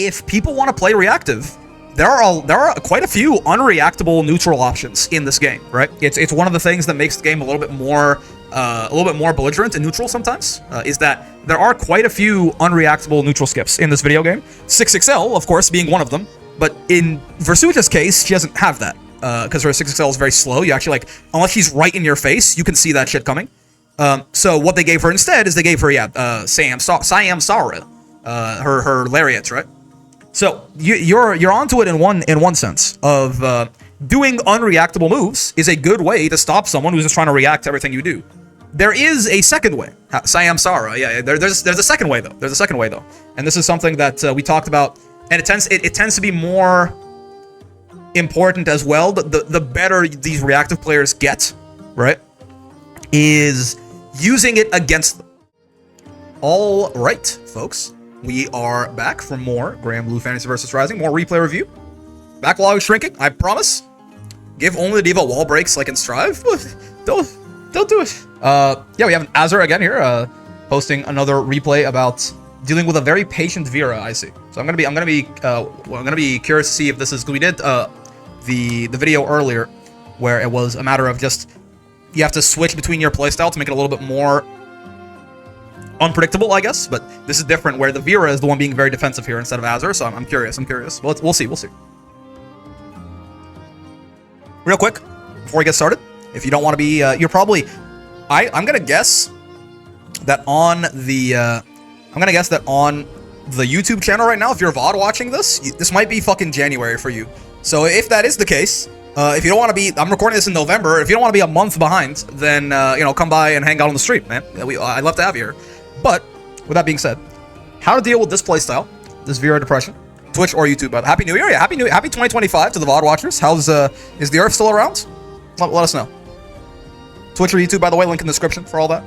if people want to play reactive, there are quite a few unreactable neutral options in this game, right? It's one of the things that makes the game a little bit more belligerent and neutral sometimes, is that there are quite a few unreactable neutral skips in this video game. 6XL, of course, being one of them, but in Versuita's case, she doesn't have that, because her 6XL is very slow. You actually, like, unless she's right in your face, you can see that shit coming. So what they gave her instead is they gave her, Siam Sara, her lariats, right? So you're onto it in one sense of doing unreactable moves is a good way to stop someone who's just trying to react to everything you do. There is a second way. Siam Sara, yeah. There's a second way though. There's a second way though, and this is something that we talked about, and it tends to be more important as well. The better these reactive players get, right, is using it against them. All right, folks. We are back for more Granblue Fantasy vs. Rising, more replay review. Backlog is shrinking, I promise. Give only the diva wall breaks like in Strive. Don't do it. Yeah, we have an Azur again here, posting another replay about dealing with a very patient Vera. I see. So I'm gonna be curious to see if this is. We did the video earlier where it was a matter of just you have to switch between your playstyle to make it a little bit more unpredictable, I guess, but this is different where the Vera is the one being very defensive here instead of Azur, so I'm curious. Well, we'll see. Real quick, before we get started, if you don't want to be, you're probably, I'm gonna guess that on the, YouTube channel right now, if you're VOD watching this, this might be fucking January for you. So if that is the case, if you don't want to be, I'm recording this in November, if you don't want to be a month behind, then, come by and hang out on the street, man. I'd love to have you here. But, with that being said, how to deal with this playstyle, this Vera depression, Twitch or YouTube. Happy New Year, yeah, happy 2025 to the VOD watchers. Is the Earth still around? Let us know. Twitch or YouTube, by the way, link in the description for all that.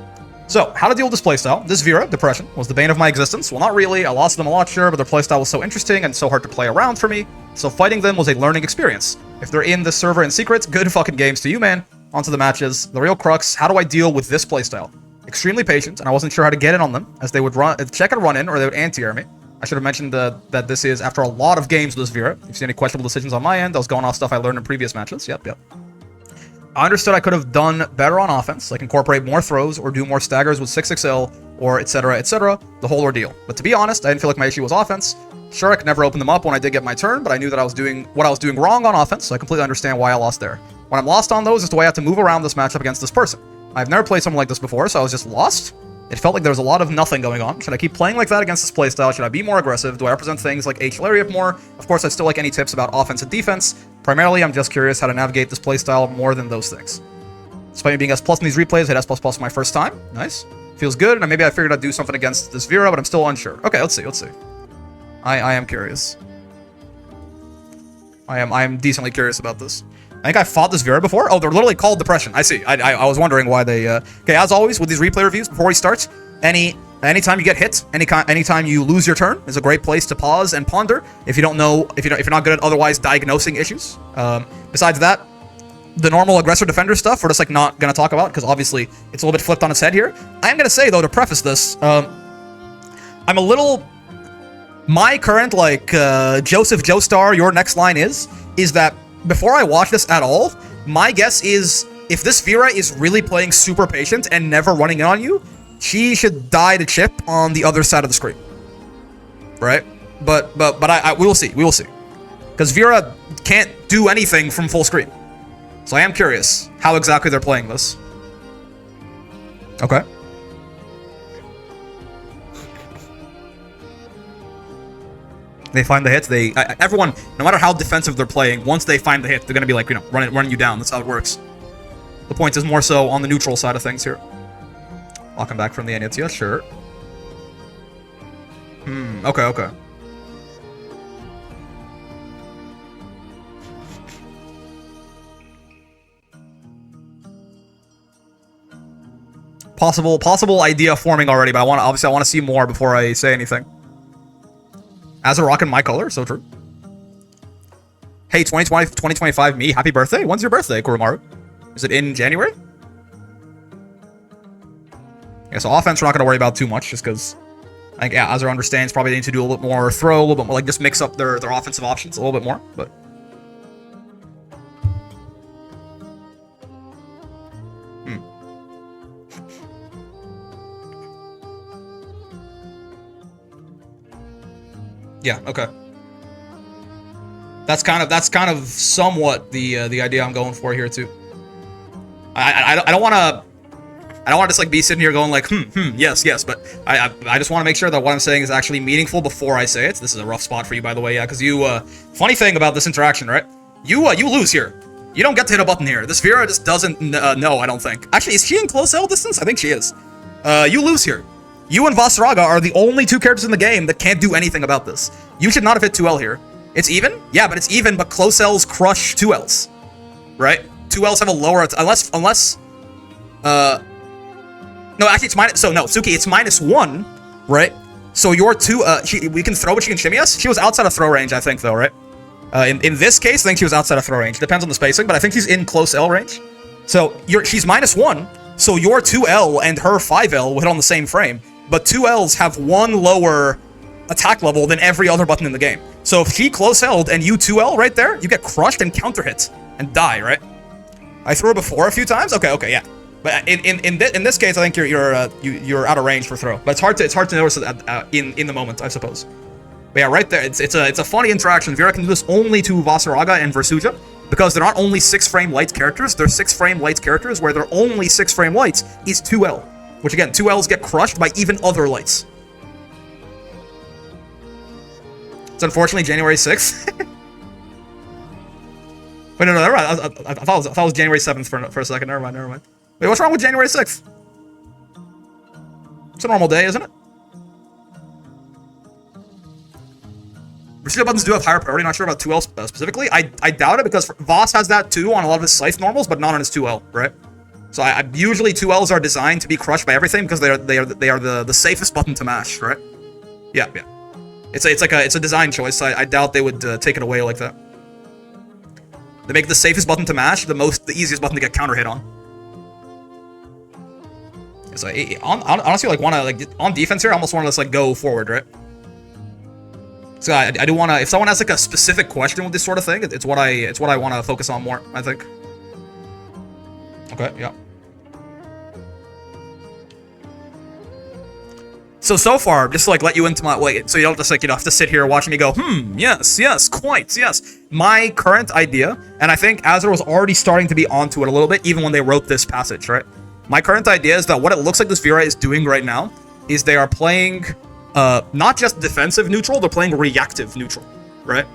So, how to deal with this playstyle. This Vera depression was the bane of my existence. Well, not really, I lost them a lot, sure, but their playstyle was so interesting and so hard to play around for me, so fighting them was a learning experience. If they're in the server in secret, good fucking games to you, man. Onto the matches. The real crux, how do I deal with this playstyle? Extremely patient, and I wasn't sure how to get in on them, as they would check and run in, or they would anti-air me. I should have mentioned that this is after a lot of games with this Vera. If you see any questionable decisions on my end, I was going off stuff I learned in previous matches. Yep. I understood I could have done better on offense, like incorporate more throws, or do more staggers with 6XL, or etc., the whole ordeal. But to be honest, I didn't feel like my issue was offense. Sure, I could never open them up when I did get my turn, but I knew that I was doing what I was doing wrong on offense, so I completely understand why I lost there. When I'm lost on those, it's the way I have to move around this matchup against this person. I've never played someone like this before, so I was just lost. It felt like there was a lot of nothing going on. Should I keep playing like that against this playstyle? Should I be more aggressive? Do I represent things like H Lariat more? Of course, I'd still like any tips about offense and defense. Primarily, I'm just curious how to navigate this playstyle more than those things. Despite me being S+ in these replays, I hit S++ for my first time. Nice. Feels good, and maybe I figured I'd do something against this Vera, but I'm still unsure. Okay, let's see. I am curious. I am decently curious about this. I think I fought this Vera before. Oh, they're literally called Depression. I see. I was wondering why they... Okay, as always, with these replay reviews, before we start, anytime you get hit, anytime you lose your turn, is a great place to pause and ponder if you don't know, if you're not good at otherwise diagnosing issues. Besides that, the normal aggressor-defender stuff, we're just, like, not going to talk about, because obviously it's a little bit flipped on its head here. I am going to say, though, to preface this, I'm a little... My current, like, Joseph Joestar, your next line is that before I watch this at all, my guess is if this Vera is really playing super patient and never running in on you, she should die to chip on the other side of the screen. Right? But we will see. We will see. Because Vera can't do anything from full screen. So I am curious how exactly they're playing this. Okay. They find the hits. Everyone, no matter how defensive they're playing, once they find the hit, they're gonna be like, running you down. That's how it works. The point is more so on the neutral side of things here. Walking back from the Anitia, sure. Okay. Possible idea forming already, but I want to see more before I say anything. As a rockin' my color, so true. Hey, 2025 me, happy birthday. When's your birthday, Kurumaru? Is it in January? Yeah, so offense we're not going to worry about too much, just because I think yeah, Azure understands probably they need to do a little bit more throw, a little bit more, like just mix up their offensive options a little bit more. But yeah, okay. That's kind of somewhat the idea I'm going for here too. I don't want to just like be sitting here going like yes, but I just want to make sure that what I'm saying is actually meaningful before I say it. This is a rough spot for you, by the way, yeah, because you funny thing about this interaction, right? You lose here. You don't get to hit a button here. This Vera just doesn't know, I don't think. Actually, is she in close L distance? I think she is. You lose here. You and Vasaraga are the only two characters in the game that can't do anything about this. You should not have hit 2L here. It's even? Yeah, but it's even, but close L's crush 2Ls. Right? 2Ls have a lower, unless, no, actually it's minus, so no, Suki, it's -1, right? So your two, we can throw, but she can shimmy us? She was outside of throw range, I think, though, right? In this case, I think she was outside of throw range. Depends on the spacing, but I think she's in close L range. So she's -1, so your 2L and her 5L will hit on the same frame, but 2Ls have one lower attack level than every other button in the game. So if she close held and you 2L right there, you get crushed and counter hit and die, right? I threw her before a few times. Okay, yeah. But in this case, I think you're out of range for throw. But it's hard to notice in the moment, I suppose. But yeah, right there, it's a funny interaction. Vera can do this only to Vasaraga and Versuja because they're not only 6-frame light characters. They're 6-frame light characters where their only 6-frame lights is 2L, which again 2Ls get crushed by even other lights. It's unfortunately January 6th. Wait, no, never mind. I thought it was January 7th for a second. Never mind. Wait, what's wrong with January 6th? It's a normal day, isn't it? Versuja buttons do have higher priority. Not sure about 2L specifically. I doubt it because Voss has that too on a lot of his Scythe normals, but not on his 2L, right? So usually 2Ls are designed to be crushed by everything because they are the safest button to mash, right? Yeah. It's a design choice. I doubt they would take it away like that. They make the safest button to mash the easiest button to get counter hit on. So honestly, like on defense here, I almost want to just like go forward, right? So I do want to. If someone has like a specific question with this sort of thing, it's what I want to focus on more, I think. Okay, yeah. So far, just to like let you into my way, so you don't just like have to sit here watching me go, yes, quite, yes. My current idea, and I think Azure was already starting to be onto it a little bit, even when they wrote this passage, right? My current idea is that what it looks like this Vera is doing right now is they are playing not just defensive neutral, they're playing reactive neutral, right?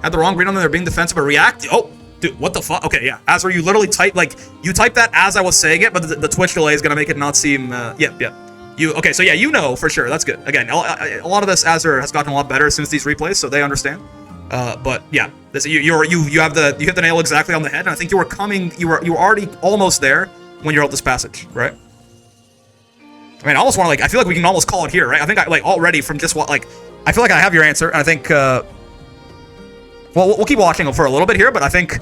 Had the wrong read on them, they're being defensive, but reactive. Oh, dude, what the fuck? Okay, yeah. Azure, you literally typed that as I was saying it, but the Twitch delay is gonna make it not seem. Yeah. Okay, so yeah, you know for sure. That's good. Again, a lot of this Azure has gotten a lot better since these replays, so they understand. But yeah, you hit the nail exactly on the head, and I think you were already almost there when you wrote this passage, right? I mean, I almost want to I feel like we can almost call it here, right? I think already from just what I feel like I have your answer, and I think well, we'll keep watching for a little bit here, but I think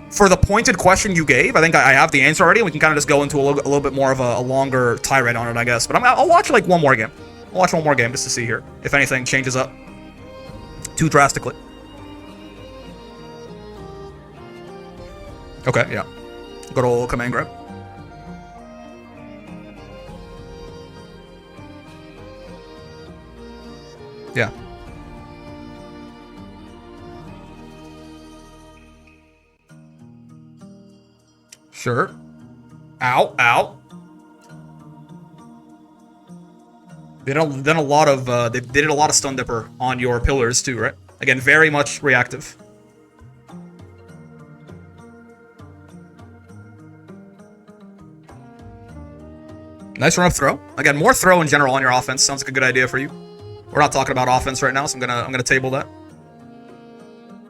for the pointed question you gave, I think I have the answer already, and we can kind of just go into a little bit more of a longer tirade on it, I guess. But I'll watch like one more game. I'll watch one more game just to see here if anything changes up too drastically. Okay, yeah. Good old command grab. Yeah. Sure. Ow. They did a lot of they did a lot of stun dipper on your pillars too, right? Again, very much reactive. Nice run up throw. Again, more throw in general on your offense sounds like a good idea for you. We're not talking about offense right now, so I'm gonna table that.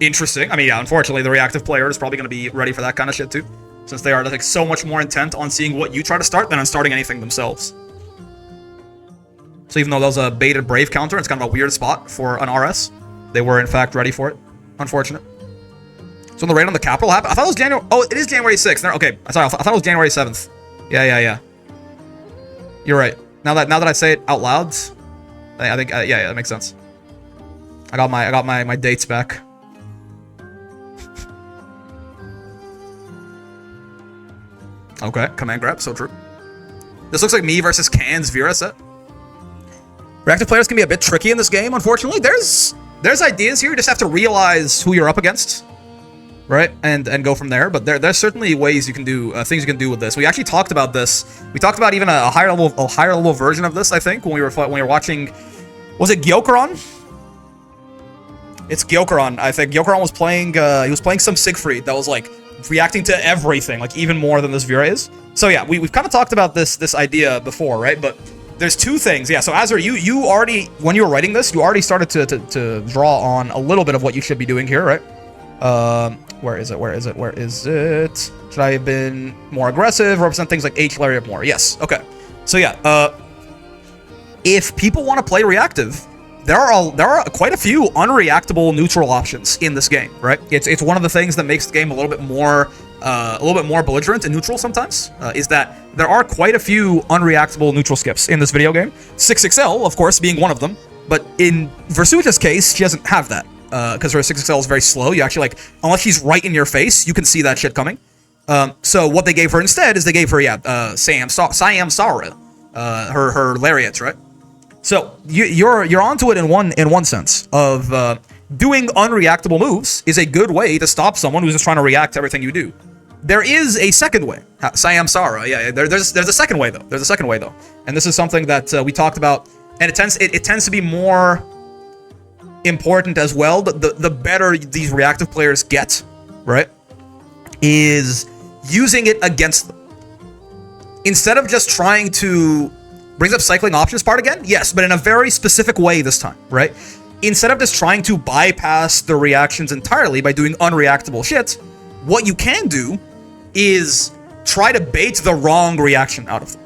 Interesting. I mean, yeah, unfortunately, the reactive player is probably gonna be ready for that kind of shit too, since they are like so much more intent on seeing what you try to start than on starting anything themselves. So even though that was a baited Brave counter, it's kind of a weird spot for an RS. They were in fact ready for it. Unfortunate. So when the raid on the capital happened, I thought it was January. Oh, it is January 6th. Okay, sorry, I thought it was January 7th. Yeah. You're right. Now that I say it out loud, I think yeah, that makes sense. I got my dates back. Okay, command grab, so true. This looks like me versus Can's Vera set. Reactive players can be a bit tricky in this game, unfortunately. There's ideas here, you just have to realize who you're up against, right? And go from there. But there's certainly ways you can do things you can do with this. We actually talked about this. We talked about even a higher level version of this, I think, when we were watching. Was it Gyokuron? It's Gyokuron. I think Gyokuron was playing. He was playing some Siegfried that was like reacting to everything, like even more than this Vera is. So yeah, we've kind of talked about this idea before, right? But there's two things. Yeah, so Azur, you already, when you were writing this, you already started to draw on a little bit of what you should be doing here, right? Where is it? Should I have been more aggressive, represent things like H Lariat more? Yes, okay. So yeah, if people want to play reactive, there are quite a few unreactable neutral options in this game, right? It's one of the things that makes the game a little bit more belligerent and neutral sometimes, is that there are quite a few unreactable neutral skips in this video game. 6XL, of course, being one of them, but in Versuita's case, she doesn't have that, because her 6XL is very slow. You actually, like, unless she's right in your face, you can see that shit coming. So what they gave her instead is they gave her, Siam Sara, her lariats, right? So you're onto it in one sense of doing unreactable moves is a good way to stop someone who's just trying to react to everything you do. There is a second way. Siam Sara, yeah. There's a second way though. There's a second way though, and this is something that we talked about, and it tends to be more important as well. The better these reactive players get, right, is using it against them instead of just trying to. Brings up cycling options part again? Yes, but in a very specific way this time, right? Instead of just trying to bypass the reactions entirely by doing unreactable shit, what you can do is try to bait the wrong reaction out of them,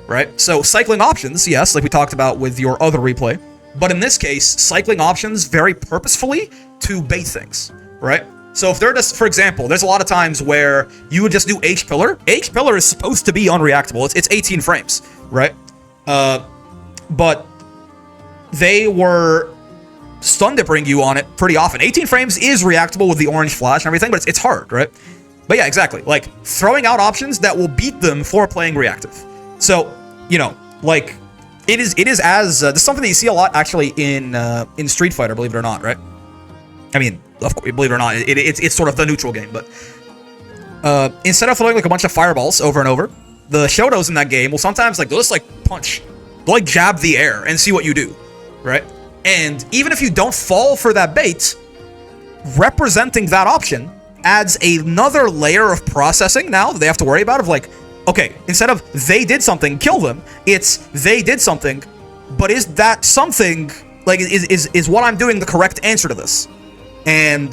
right? So cycling options, yes, like we talked about with your other replay, but in this case, cycling options very purposefully to bait things, right? So if they're just, for example, there's a lot of times where you would just do H-Pillar. H-Pillar is supposed to be unreactable. It's 18 frames, right? But they were stun dippering you on it pretty often. 18 frames is reactable with the orange flash and everything, but it's hard, right? But yeah, exactly. Like, throwing out options that will beat them for playing reactive. So, you know, like, it is as, this is something that you see a lot, actually, in Street Fighter, believe it or not, right? I mean, of course, believe it or not, it's sort of the neutral game, but, instead of throwing, like, a bunch of fireballs over and over, the Shotos in that game will sometimes, like, they'll just, like, punch. They'll, like, jab the air and see what you do, right? And even if you don't fall for that bait, representing that option adds another layer of processing now that they have to worry about of, like, okay, instead of they did something, kill them, it's they did something, but is that something, like, is what I'm doing the correct answer to this? And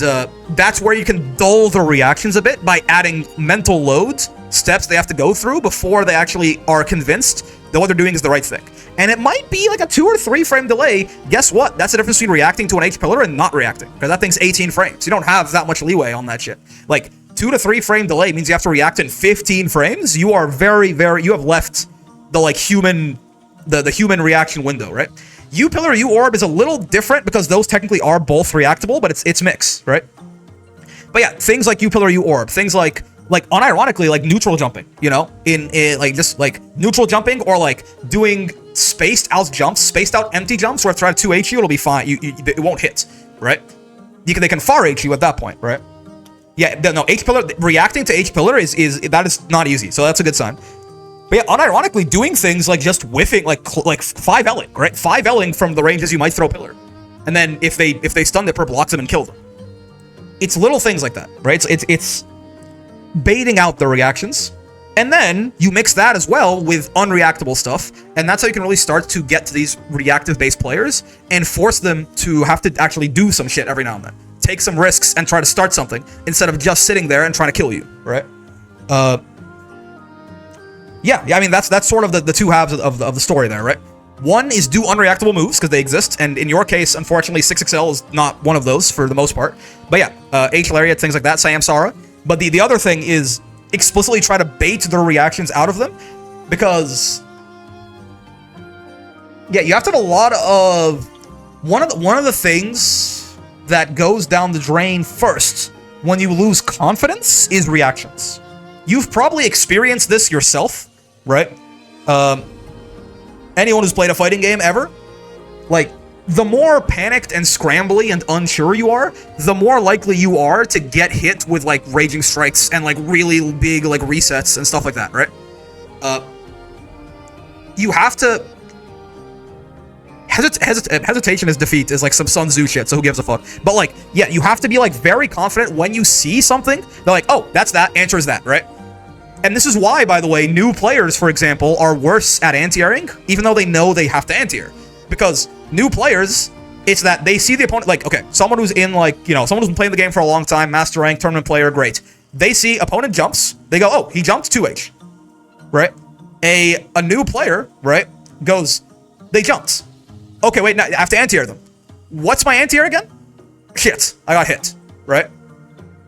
that's where you can dull the reactions a bit by adding mental loads, steps they have to go through before they actually are convinced that what they're doing is the right thing. And it might be like a 2 or 3 frame delay. Guess what? That's the difference between reacting to an H-Pillar and not reacting, because that thing's 18 frames. You don't have that much leeway on that shit. Like, 2 to 3 frame delay means you have to react in 15 frames. You are you have left the, like, human reaction window, right? U-Pillar, U-Orb is a little different because those technically are both reactable, but it's mixed, right? But yeah, things like U-Pillar, U-Orb, things like unironically, like neutral jumping, you know, in like just like neutral jumping, or like doing spaced out empty jumps where if try to 2H you, it'll be fine. It won't hit, right? They can far H you at that point, right? Yeah, no, H-Pillar, reacting to H-Pillar is not easy, so that's a good sign. But yeah, unironically, doing things like just whiffing, like 5L'ing, right? 5L'ing from the ranges you might throw Pillar. And then if they stun Dipper, blocks them and kill them. It's little things like that, right? It's baiting out the reactions. And then you mix that as well with unreactable stuff. And that's how you can really start to get to these reactive-based players and force them to have to actually do some shit every now and then. Take some risks and try to start something instead of just sitting there and trying to kill you, right? Yeah, I mean, that's sort of the two halves of the story there, right? One is do unreactable moves, because they exist, and in your case, unfortunately, 6XL is not one of those for the most part. But yeah, H-Lariat, things like that, Siam Sara. But the other thing is explicitly try to bait their reactions out of them, because Yeah, you have to have a lot of one of the things that goes down the drain first when you lose confidence is reactions. You've probably experienced this yourself, right? Anyone who's played a fighting game ever, like, the more panicked and scrambly and unsure you are, the more likely you are to get hit with, like, raging strikes and, like, really big, like, resets and stuff like that, right? You have to... Hesitation is defeat is, like, some Sun Tzu shit, so who gives a fuck? But, like, yeah, you have to be, like, very confident when you see something. They're like, oh, that's that, answer is that, right? And this is why, by the way, new players, for example, are worse at anti-airing, even though they know they have to anti-air. Because new players, it's that they see the opponent, like, okay, someone who's in, like, you know, someone who's been playing the game for a long time, master rank, tournament player, great. They see opponent jumps, they go, oh, he jumped 2H, right? A new player, right, goes, they jumped. Okay, wait, now I have to anti-air them. What's my anti-air again? Shit, I got hit, right?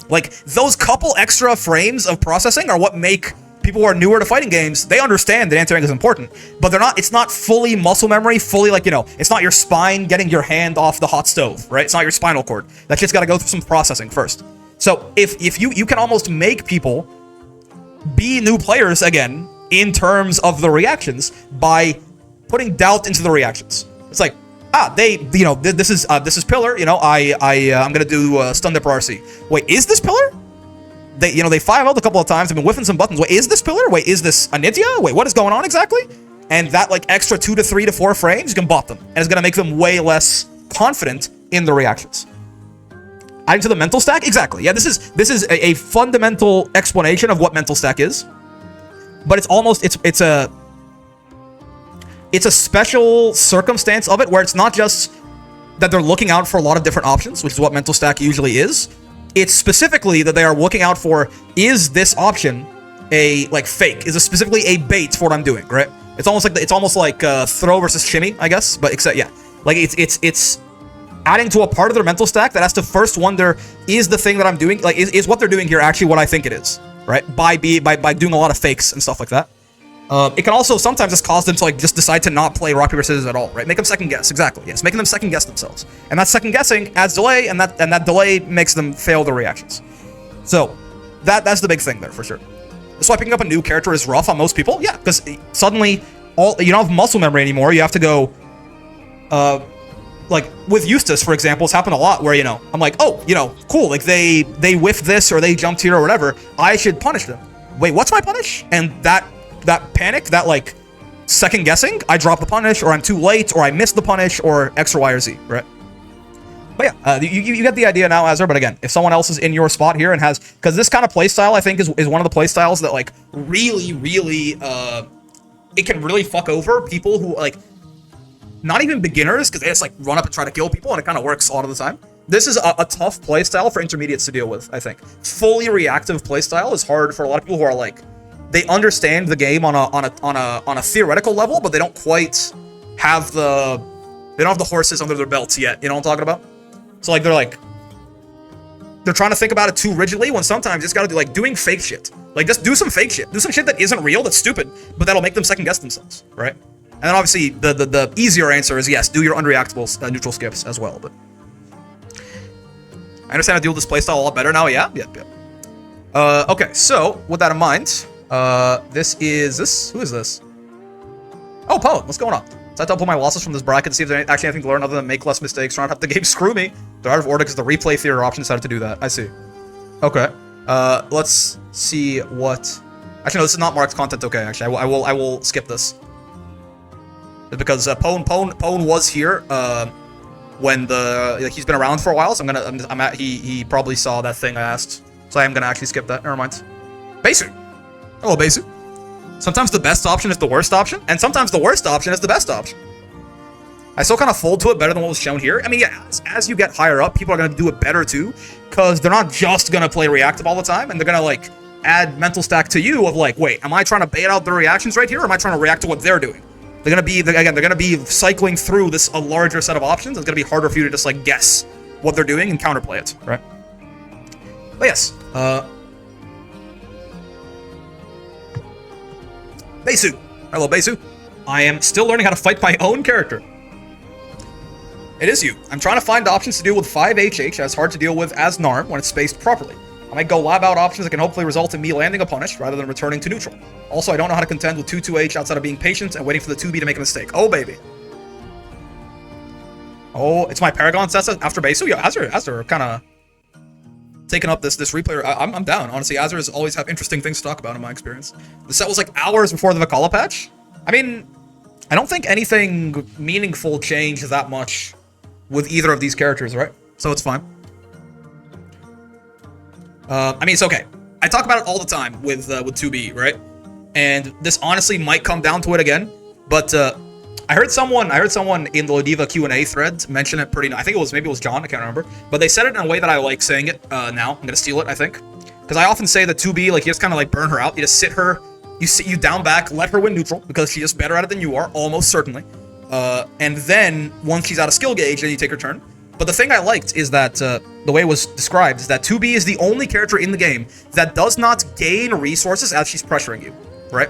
Like, those couple extra frames of processing are what make people who are newer to fighting games, they understand that anti-airing is important, but they're not, it's not fully muscle memory, fully, like, you know, it's not your spine getting your hand off the hot stove, right? It's not your spinal cord. That shit's gotta go through some processing first. So, if you can almost make people be new players again in terms of the reactions by putting doubt into the reactions. It's like, you know, this is pillar, you know, I'm gonna do stun dipper RC. Wait, is this pillar? They 5-0'd a couple of times. I've been whiffing some buttons. Wait, is this pillar? Wait, is this a Nithya? Wait, what is going on exactly? And that, like, extra 2 to 3 to 4 frames, you can bot them, and it's gonna make them way less confident in the reactions. Adding to the mental stack, exactly. Yeah, this is a fundamental explanation of what mental stack is, but it's almost it's a special circumstance of it where it's not just that they're looking out for a lot of different options, which is what mental stack usually is. It's specifically that they are looking out for, is this option a, like, fake? Is it specifically a bait for what I'm doing, right? It's almost like throw versus shimmy, I guess, but except, yeah. Like, it's adding to a part of their mental stack that has to first wonder, is the thing that I'm doing, like, is what they're doing here actually what I think it is, right? By doing a lot of fakes and stuff like that. It can also sometimes just cause them to, like, just decide to not play rock, paper, scissors at all, right? Make them second guess, exactly, yes. Making them second guess themselves. And that second guessing adds delay, and that delay makes them fail their reactions. So, that's the big thing there, for sure. That's why picking up a new character is rough on most people, yeah, because suddenly, you don't have muscle memory anymore, you have to go, like, with Eustace, for example, it's happened a lot where, you know, I'm like, oh, you know, cool, like, they whiffed this, or they jumped here, or whatever, I should punish them. Wait, what's my punish? And that panic, that, like, second guessing, I drop the punish, or I'm too late, or I miss the punish, or X or Y or Z, right? But yeah, you get the idea now, Azar, but again, if someone else is in your spot here and has, because this kind of playstyle, I think, is one of the playstyles that, like, really, it can really fuck over people who, like, not even beginners, because they just, like, run up and try to kill people, and it kind of works a lot of the time. This is a tough playstyle for intermediates to deal with, I think. Fully reactive playstyle is hard for a lot of people who are, like, they understand the game on a theoretical level, but they don't quite have the horses under their belts yet. You know what I'm talking about? So, like, they're trying to think about it too rigidly, when sometimes you just gotta do, like, doing fake shit. Like, just do some fake shit. Do some shit that isn't real, that's stupid, but that'll make them second guess themselves, right? And then obviously the easier answer is yes, do your unreactable neutral skips as well. But I understand how to deal with this playstyle a lot better now. Yeah. Okay, so with that in mind. Who is this? Oh, Poet, what's going on? So I pull my losses from this bracket to see if there's actually anything to learn other than make less mistakes, try not to have the game screw me. They're out of order because the replay theater option decided to do that. I see. Okay. Let's see what... Actually, no, this is not marked content. Okay, actually, I will skip this. Because Pone was here when he's been around for a while, so he probably saw that thing I asked. So I am gonna actually skip that. Never mind. Basic. Hello, Besu. Sometimes the best option is the worst option, and sometimes the worst option is the best option. I still kind of fold to it better than what was shown here. I mean, yeah, as you get higher up, people are going to do it better too, because they're not just going to play reactive all the time, and they're going to, like, add mental stack to you of, like, wait, am I trying to bait out their reactions right here, or am I trying to react to what they're doing? They're going to be cycling through a larger set of options. It's going to be harder for you to just, like, guess what they're doing and counterplay it, right? But yes, Besu. Hello, Besu. I am still learning how to fight my own character. It is you. I'm trying to find options to deal with 5HH as hard to deal with as NARM when it's spaced properly. I might go lab out options that can hopefully result in me landing a punish rather than returning to neutral. Also, I don't know how to contend with 2-2H outside of being patient and waiting for the 2B to make a mistake. Oh, baby. Oh, it's my Paragon sets after base. So, yeah, Azure kind of taking up this replay. I'm down. Honestly, Azure has always have interesting things to talk about in my experience. The set was like hours before the Vakala patch. I mean, I don't think anything meaningful changed that much with either of these characters, right? So it's fine. I mean, it's okay. I talk about it all the time with 2B, right? And this honestly might come down to it again, but I heard someone in the Lodiva Q&A thread mention it pretty. I think maybe it was John. I can't remember, but they said it in a way that I like saying it. Now I'm gonna steal it. I think because I often say that 2B, like, you just kind of like burn her out. You just sit her, you down back, let her win neutral because she's just better at it than you are, almost certainly. And then once she's out of skill gauge, then you take her turn. But the thing I liked is that the way it was described is that 2B is the only character in the game that does not gain resources as she's pressuring you, right?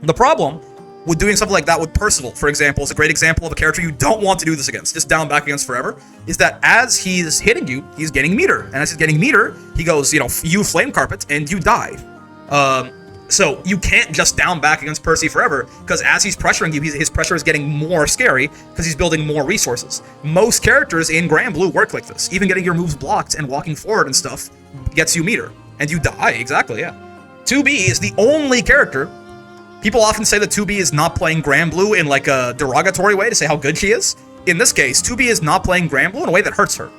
The problem with doing something like that with Percival, for example, is a great example of a character you don't want to do this against, just down back against forever, is that as he's hitting you, he's getting meter. And as he's getting meter, he goes, you know, you flame carpet, and you die. So you can't just down back against Percy forever, because as he's pressuring you, his pressure is getting more scary, because he's building more resources. Most characters in Granblue work like this. Even getting your moves blocked and walking forward and stuff gets you meter. And you die, exactly, yeah. 2B is the only character. People often say that 2B is not playing Granblue in like a derogatory way to say how good she is. In this case, 2B is not playing Granblue in a way that hurts her.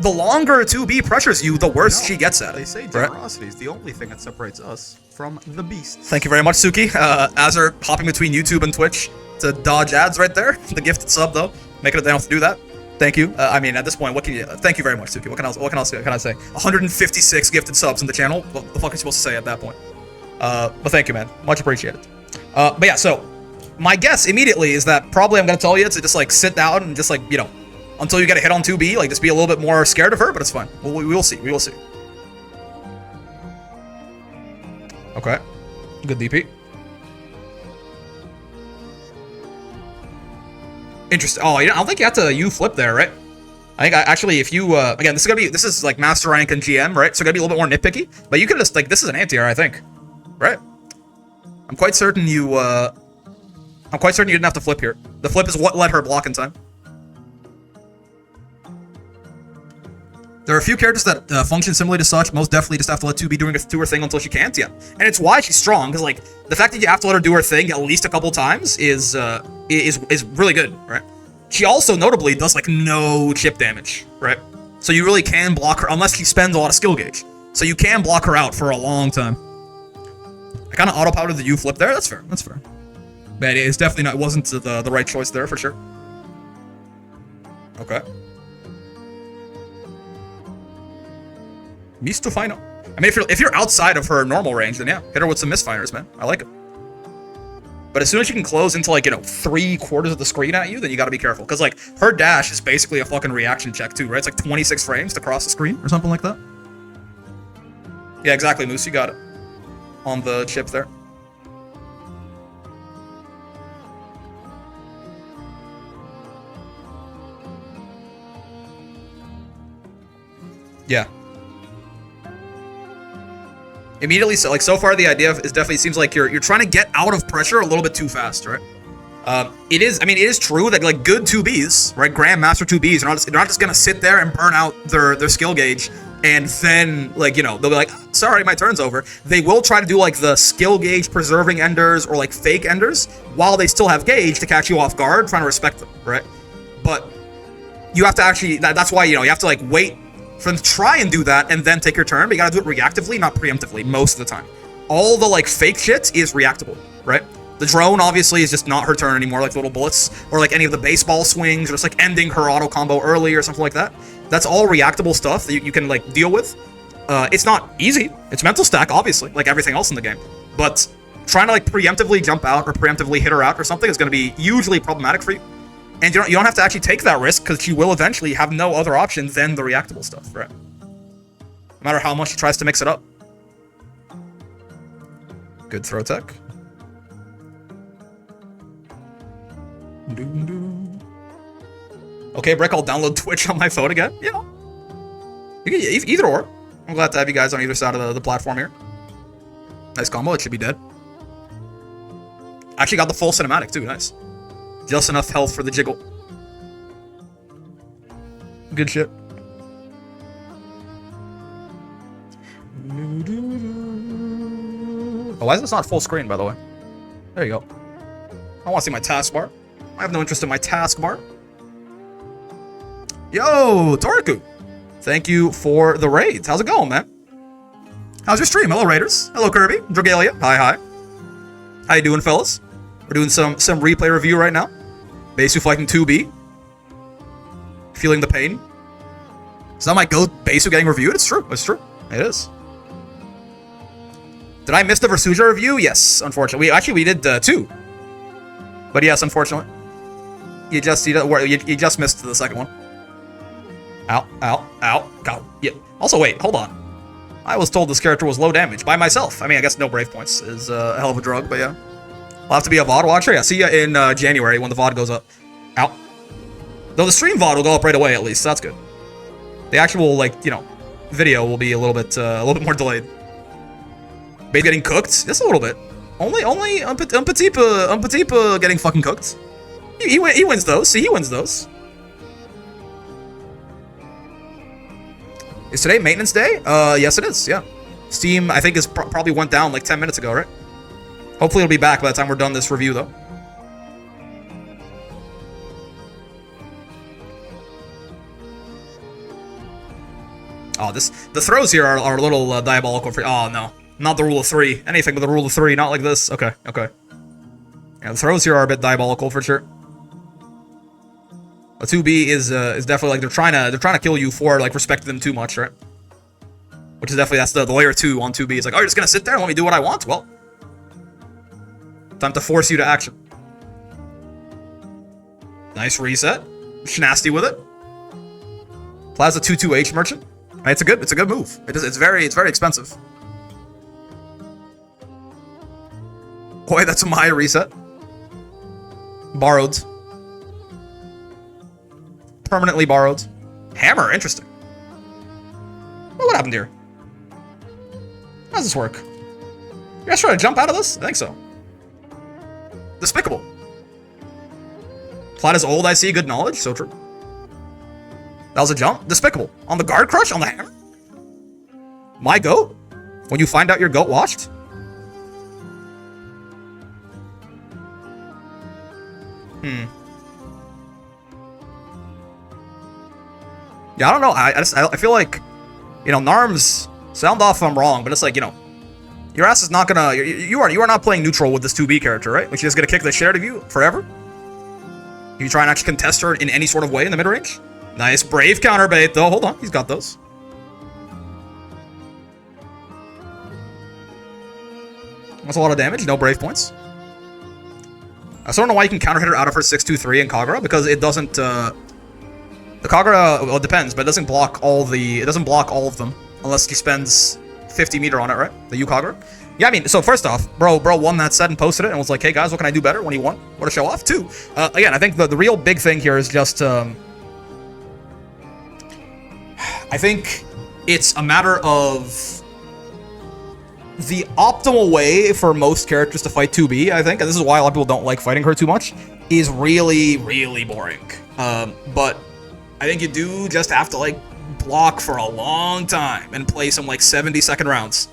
The longer 2B pressures you, the worse she gets at it. They say generosity is the only thing that separates us from the beast. Thank you very much, Suki. Azure hopping between YouTube and Twitch to dodge ads right there. The gifted sub, though. Making it they don't have to do that. Thank you. I mean, at this point, what can you... Thank you very much, Suki. What can I say? 156 gifted subs in the channel. What the fuck are you supposed to say at that point? But thank you, man. Much appreciated. But yeah, so my guess immediately is that probably I'm going to tell you to just, like, sit down and just, like, you know, until you get a hit on 2B, like, just be a little bit more scared of her, but it's fine. We will see. We will see. Okay. Good DP. Interesting. Oh, I don't think you have to U-flip there, right? I think actually, if you again, this is like master rank and GM, right? So it's gonna be a little bit more nitpicky. But you could just like, this is an anti-air, I think, right? I'm quite certain you didn't have to flip here. The flip is what let her block in time. There are a few characters that function similarly to such. Most definitely just have to let 2B do her thing until she can't, yeah. And it's why she's strong, because like the fact that you have to let her do her thing at least a couple times is really good, right? She also notably does like no chip damage, right? So you really can block her unless she spends a lot of skill gauge. So you can block her out for a long time. I kind of auto-powdered the U flip there. That's fair. That's fair. But it's definitely not. It wasn't the right choice there for sure. Okay. Misto final. I mean, if you're outside of her normal range, then yeah, hit her with some misfires, man. I like it. But as soon as you can close into like, you know, 3/4 of the screen at you, then you gotta be careful. Because like, her dash is basically a fucking reaction check too, right? It's like 26 frames to cross the screen or something like that. Yeah, exactly, Moose, you got it. On the chip there. Yeah. Immediately, so far the idea is definitely seems like you're trying to get out of pressure a little bit too fast, right? It is true that like good 2Bs, right? Grandmaster 2Bs are not just gonna sit there and burn out their skill gauge and then like, you know, they'll be like, sorry, my turn's over. They will try to do like the skill gauge preserving enders or like fake enders while they still have gauge to catch you off guard, trying to respect them, right? But you have to actually, that's why, you know, you have to like wait for them to try and do that and then take your turn, but you gotta do it reactively, not preemptively, most of the time. All the like fake shit is reactable, right? The drone obviously is just not her turn anymore, like little bullets, or like any of the baseball swings, or just like ending her auto combo early or something like that. That's all reactable stuff that you can like deal with. It's not easy. It's mental stack, obviously, like everything else in the game. But trying to like preemptively jump out or preemptively hit her out or something is gonna be hugely problematic for you. And you don't have to actually take that risk because she will eventually have no other option than the reactable stuff, right? No matter how much she tries to mix it up. Good throw tech. Okay, Brick, I'll download Twitch on my phone again. You know, you can either or. I'm glad to have you guys on either side of the platform here. Nice combo. It should be dead. Actually got the full cinematic too. Nice. Just enough health for the jiggle. Good shit. Oh, why is this not full screen, by the way? There you go. I want to see my taskbar. I have no interest in my taskbar. Yo, Toriku. Thank you for the raids. How's it going, man? How's your stream? Hello, Raiders. Hello, Kirby. Dragalia. Hi, hi. How you doing, fellas? We're doing some replay review right now. Basu fighting 2B. Feeling the pain. Is that my goat Basu getting reviewed? It's true. It's true. It is. Did I miss the Versuja review? Yes, unfortunately. We did 2. But yes, unfortunately. You just missed the second one. Ow, ow, ow. God. Yeah. Also, wait, hold on. I was told this character was low damage by myself. I mean, I guess no brave points is a hell of a drug, but yeah. I'll have to be a VOD watcher. Yeah, see ya in January when the VOD goes up. Ow. Though the stream VOD will go up right away, at least. So that's good. The actual, like, you know, video will be a little bit more delayed. Bait getting cooked? Just a little bit. Only Petit getting fucking cooked. He wins those. See, he wins those. Is today maintenance day? Yes it is, yeah. Steam, I think, probably went down like 10 minutes ago, right? Hopefully it'll be back by the time we're done this review, though. Oh, the throws here are a little diabolical for... Oh, no. Not the rule of 3. Anything but the rule of 3, not like this. Okay, okay. Yeah, the throws here are a bit diabolical for sure. A 2B is definitely like they're trying to kill you for like respecting them too much, right? Which is definitely, that's the layer 2 on 2B. It's like, oh, you're just gonna sit there and let me do what I want? Well, time to force you to action. Nice reset. Shnasty with it. Plaza 2-2H merchant. It's a good move. It's very expensive. Boy, that's a Maya reset. Borrowed. Permanently borrowed. Hammer, interesting. Well, what happened here? How does this work? You guys trying to jump out of this? I think so. Despicable. Plat is old, I see. Good knowledge. So true. That was a jump. Despicable. On the guard crush? On the hammer? My goat? When you find out your goat washed? Yeah, I don't know. I feel like, you know, Narms, sound off if I'm wrong, but it's like, you know, your ass is not gonna, you are not playing neutral with this 2B character, right? Like, she's just gonna kick the shit out of you forever? You try and actually contest her in any sort of way in the mid-range? Nice, brave counter bait, though. Hold on, he's got those. That's a lot of damage, no brave points. I still don't know why you can counter hit her out of her 6-2-3 in Kagura, because it doesn't, the Kagura, well, it depends, but it doesn't block all of them, unless he spends 50 meter on it, right? The Kagura. Yeah, I mean, so first off, bro won that set and posted it and was like, hey guys, what can I do better when he won? What a show off. 2, again, I think the real big thing here is just, I think it's a matter of the optimal way for most characters to fight 2B, I think, and this is why a lot of people don't like fighting her too much, is really, really boring. But I think you do just have to, like, block for a long time and play some, like, 70-second rounds.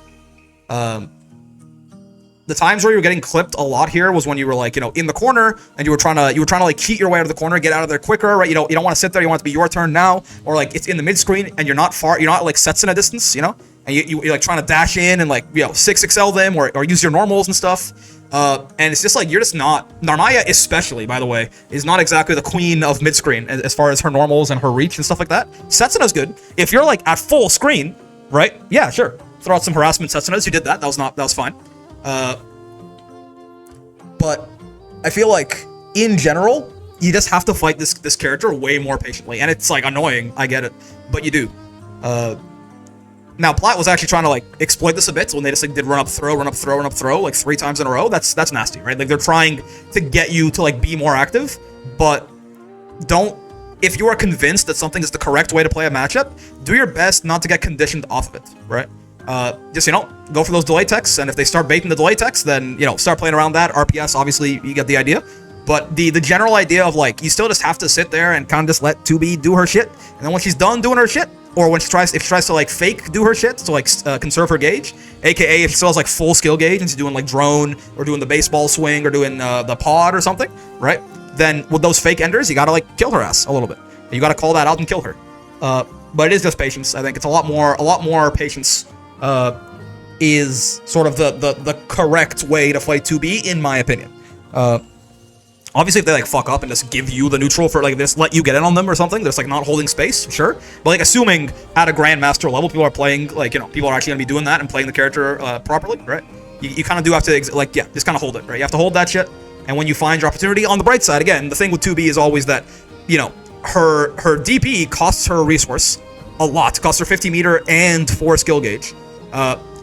The times where you were getting clipped a lot here was when you were, like, you know, in the corner and you were trying to like cheat your way out of the corner, get out of there quicker, right? You don't want to sit there. You want it to be your turn now, or like it's in the mid screen and you're not like sets in a distance, you know, and you're like trying to dash in and like, you know, 6XL them or use your normals and stuff. And it's just like, you're just not, Narmaya especially, by the way, is not exactly the queen of mid screen as far as her normals and her reach and stuff like that. Setsuna's good. If you're like at full screen, right? Yeah, sure. Throw out some harassment Setsunas. You did that. That was fine. But I feel like in general, you just have to fight this character way more patiently, and it's like annoying. I get it, but you do. Now Plat was actually trying to like exploit this a bit, so when they just like did run up throw like 3 times in a row, that's nasty, right? Like they're trying to get you to like be more active, but don't. If you are convinced that something is the correct way to play a matchup, do your best not to get conditioned off of it, right? Just, go for those delay techs, and if they start baiting the delay techs, then, start playing around that. RPS, obviously, you get the idea. But the general idea of, like, you still just have to sit there and kind of just let 2B do her shit, and then when she's done doing her shit, or when if she tries to, like, fake do her shit to, like, conserve her gauge, aka if she still has, like, full skill gauge and she's doing, like, drone, or doing the baseball swing, or doing the pod or something, right? Then with those fake enders, you gotta, like, kill her ass a little bit. You gotta call that out and kill her. But it is just patience. I think it's a lot more patience is sort of the correct way to fight 2B, in my opinion. Obviously, if they, like, fuck up and just give you the neutral for, like, just let you get in on them or something, just, like, not holding space, sure. But, like, assuming at a Grandmaster level, people are playing, like, people are actually gonna be doing that and playing the character properly, right? You kind of do have to, just kind of hold it, right? You have to hold that shit, and when you find your opportunity, on the bright side, again, the thing with 2B is always that, her DP costs her a resource a lot. Costs her 50 meter and 4 skill gauge.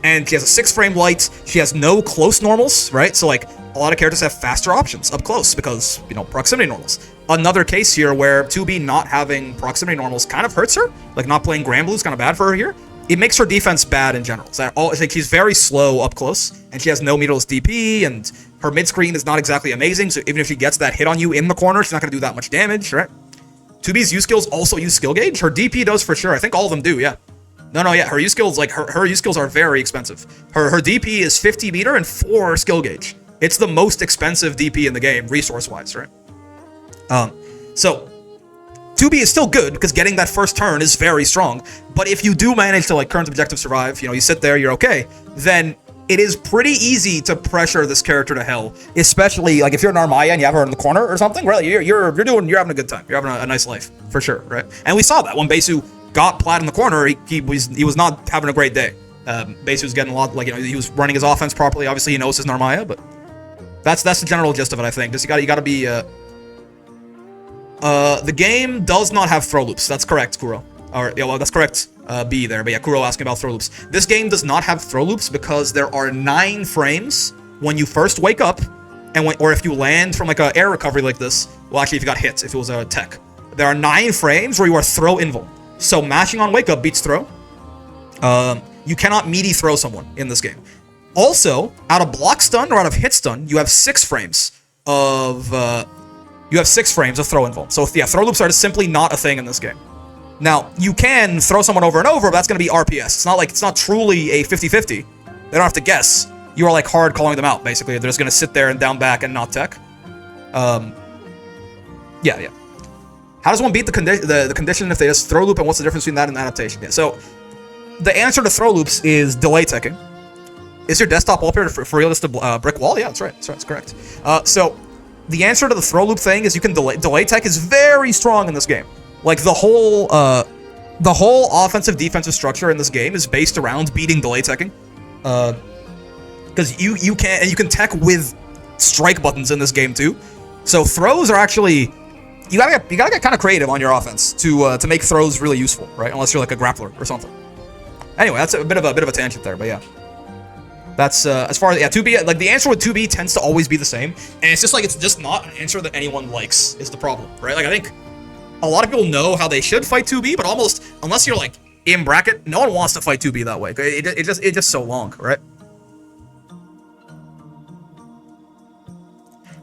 And she has a 6 frame light. She has no close normals, right? So, like, a lot of characters have faster options up close because, proximity normals. Another case here where 2B not having proximity normals kind of hurts her. Like, not playing Granblue is kind of bad for her here. It makes her defense bad in general. So, like, she's very slow up close, and she has no meterless DP, and her mid-screen is not exactly amazing, so even if she gets that hit on you in the corner, she's not going to do that much damage, right? 2B's U skills also use skill gauge. Her DP does for sure. I think all of them do, yeah. No, yeah. Her U skills, like, her U skills are very expensive. Her DP is 50 meter and 4 skill gauge. It's the most expensive DP in the game, resource-wise, right? So 2B is still good because getting that first turn is very strong. But if you do manage to, like, current objective survive, you sit there, you're okay, then it is pretty easy to pressure this character to hell, especially, like, if you're an Armaya and you have her in the corner or something, right? You're having a good time. You're having a nice life, for sure, right? And we saw that when Besu got plat in the corner, he was not having a great day. Besu was getting a lot, like, he was running his offense properly. Obviously, he knows his Narmaya, but that's the general gist of it, I think. Just you gotta be. The game does not have throw loops. That's correct, Kuro. Or, yeah, well, that's correct, B there. But yeah, Kuro asking about throw loops. This game does not have throw loops because there are 9 frames when you first wake up, or if you land from, like, an air recovery like this. Well, actually, if you got hit, if it was a tech, there are 9 frames where you are throw invul. So mashing on wake up beats throw. You cannot meaty throw someone in this game. Also, out of block stun or out of hit stun, you have 6 frames of throw invul. So yeah, throw loops are just simply not a thing in this game. Now, you can throw someone over and over, but that's going to be RPS. It's not truly a 50-50. They don't have to guess. You are, like, hard calling them out, basically. They're just going to sit there and down back and not tech. Yeah. How does one beat the condition if they just throw loop, and what's the difference between that and adaptation? Yeah, so the answer to throw loops is delay teching. Is your desktop wallpaper for real just a brick wall? Yeah, that's right. That's correct. So the answer to the throw loop thing is you can delay tech is very strong in this game. Like, the whole offensive defensive structure in this game is based around beating delay teching. Because you can tech with strike buttons in this game too. So throws are actually, you gotta get kind of creative on your offense to make throws really useful, right? Unless you're like a grappler or something. Anyway, that's a bit of a tangent there, but yeah. That's as far as 2B, like, the answer with 2B tends to always be the same, and it's just not an answer that anyone likes is the problem, right? Like, I think a lot of people know how they should fight 2B, but almost, unless you're, like, in bracket, no one wants to fight 2B that way. It's just so long, right?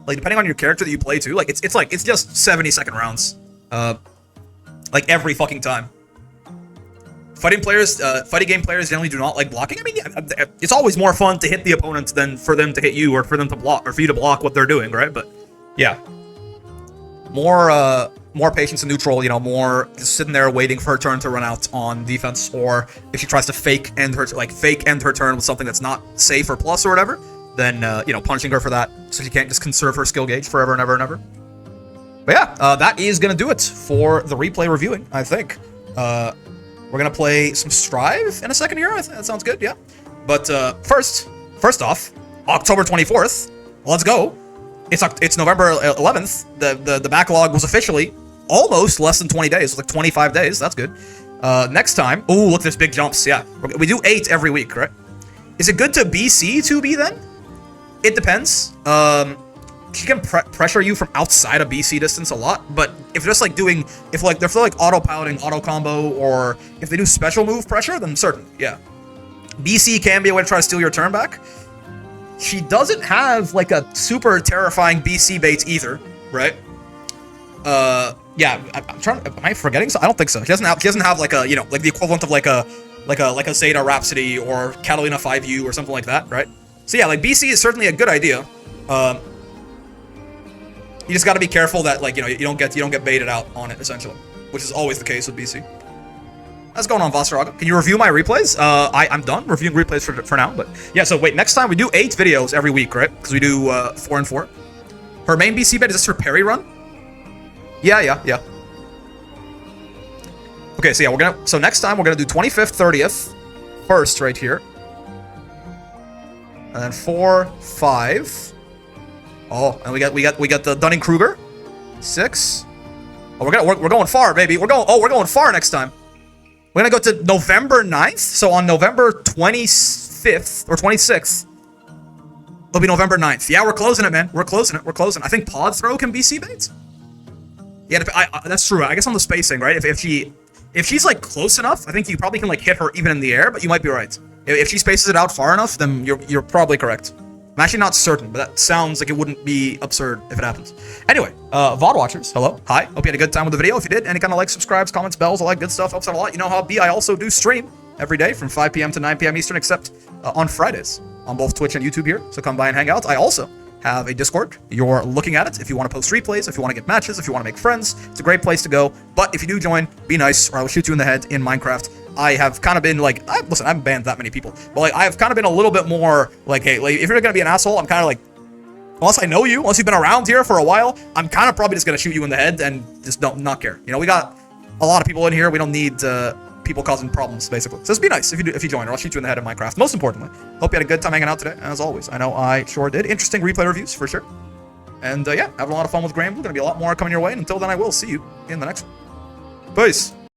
Like, depending on your character that you play too, like, it's just 70-second rounds, like, every fucking time. Fighting game players generally do not like blocking. I mean, yeah, it's always more fun to hit the opponent than for them to hit you, or for them to block, or for you to block what they're doing, right? But yeah, more patience in neutral. More just sitting there waiting for her turn to run out on defense, or if she tries to fake end her turn with something that's not safe or plus or whatever, then punishing her for that, so she can't just conserve her skill gauge forever and ever and ever. But yeah, that is gonna do it for the replay reviewing, I think. We're gonna play some Strive in a second here. That sounds good, yeah. But first off, October 24th. Let's go. It's November 11th. The backlog was officially almost less than 20 days. It was like 25 days. That's good. Next time. Ooh, look, there's big jumps. Yeah, we do 8 every week, right? Is it good to BC 2B then? It depends. she can pressure you from outside of BC distance a lot, but if they're just like doing, if they're like auto-piloting, auto-combo, or if they do special move pressure, then certainly, yeah. BC can be a way to try to steal your turn back. She doesn't have like a super terrifying BC bait either, right? Yeah, I'm trying. Am I forgetting so? I don't think so. She doesn't have like a, you know, like the equivalent of like a Zeta Rhapsody or Catalina 5U or something like that, right? So yeah, like BC is certainly a good idea. You just got to be careful that, like, you know, you don't get baited out on it, essentially, which is always the case with BC. How's it going on, Vasaraga? Can you review my replays? I'm done reviewing replays for now, but yeah. So wait, next time we do 8 videos every week, right? Because we do 4 and 4. Her main BC bet, is this her parry run? Yeah. Okay, so yeah, so next time we're gonna do 25th, 30th, first right here, and then 4, 5. Oh, and we got the Dunning-Kruger, 6. Oh, we're going far, baby. We're going far next time. We're gonna go to November 9th. So on November 25th or 26th, it'll be November 9th. Yeah, we're closing it, man. We're closing. I think pod throw can BC baits. Yeah, that's true. I guess on the spacing, right? If she's like close enough, I think you probably can like hit her even in the air. But you might be right. If she spaces it out far enough, then you're probably correct. I'm actually not certain, but that sounds like it wouldn't be absurd if it happens. Anyway, VOD watchers, hello, hi. Hope you had a good time with the video. If you did, any kind of like, subscribes, comments, bells, all that good stuff helps out a lot. You know how it be. I also do stream every day from 5 p.m. to 9 p.m. Eastern, except on Fridays on both Twitch and YouTube here. So come by and hang out. I also have a Discord. You're looking at it. If you want to post replays, if you want to get matches, if you want to make friends, it's a great place to go. But if you do join, be nice, or I will shoot you in the head in Minecraft. I have kind of been like, listen, I haven't banned that many people, but like, I've kind of been a little bit more like, hey, like, if you're gonna be an asshole, I'm kind of like, unless I know you, unless you've been around here for a while, I'm kind of probably just gonna shoot you in the head and just not care. You know, we got a lot of people in here. We don't need people causing problems, basically. So just be nice if you join, or I'll shoot you in the head in Minecraft. Most importantly, hope you had a good time hanging out today, as always. I know I sure did. Interesting replay reviews for sure. And yeah, having a lot of fun with Granblue. Gonna be a lot more coming your way. And until then, I will see you in the next one. Peace.